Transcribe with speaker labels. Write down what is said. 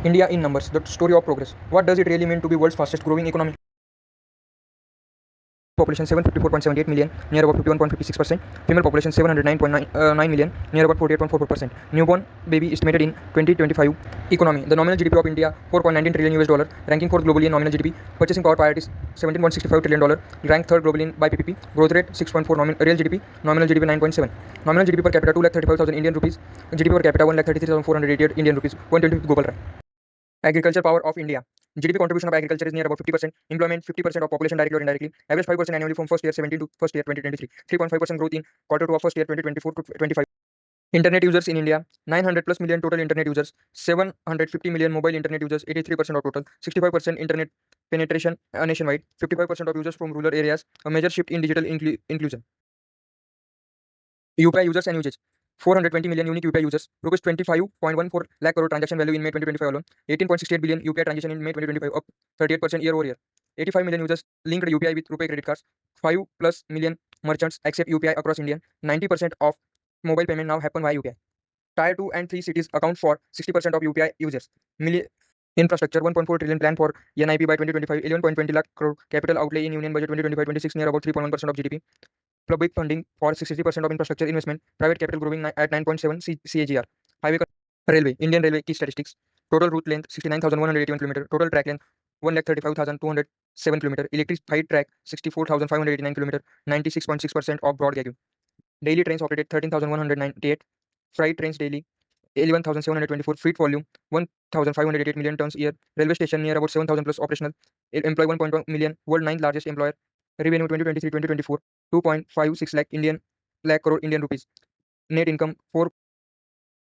Speaker 1: India in numbers, the story of progress. What does it really mean to be world's fastest growing economy? Population 754.78 million, near about 51.56%. Female population 709.9 million, near about 48.44%. Newborn baby estimated in 2025. Economy. The nominal GDP of India 4.19 trillion US dollar, ranking fourth globally in nominal GDP. Purchasing power parity 17.65 trillion dollar, ranked third globally by PPP. Growth rate 6.4 real GDP, nominal GDP 9.7. Nominal GDP per capita 2,35,000 Indian rupees. GDP per capita 1,33,488 Indian rupees. 120 global rank. Agriculture power of India. GDP contribution of agriculture is near about 50%. Employment 50% of population directly or indirectly. Average 5% annually from first year 17 to first year 2023. 3.5% growth in quarter 2 of first year 2024 to 25. Internet users in India 900 plus million total internet users. 750 million mobile internet users. 83% of total. 65% internet penetration nationwide. 55% of users from rural areas. A major shift in digital inclusion. UPI users and usage. 420 million unique UPI users, rupees 25.14 lakh crore transaction value in May 2025 alone, 18.68 billion UPI transaction in May 2025, up 38% year over year. 85 million users linked UPI with RuPay credit cards. 5 plus million merchants accept UPI across India. 90% of mobile payment now happen via UPI. Tier 2 and 3 cities account for 60% of UPI users. Infrastructure 1.4 trillion plan for NIP by 2025, 11.20 lakh crore capital outlay in Union Budget 2025-26, near about 3.1% of GDP. Public funding for 63% of infrastructure investment. Private capital growing at 9.7 CAGR. Highway. Railway. Indian Railway key statistics. Total route length 69,181 km. Total track length 1,35,207 km. Electrified track 64,589 km. 96.6% of broad gauge. Daily trains operated 13,198. Freight trains daily 11,724. Freight volume 1,588 million tons a year. Railway station near about 7,000 plus operational. Employ 1.1 million. World 9th largest employer. Revenue 2023-2024 2.56 lakh crore Indian rupees. Net income 4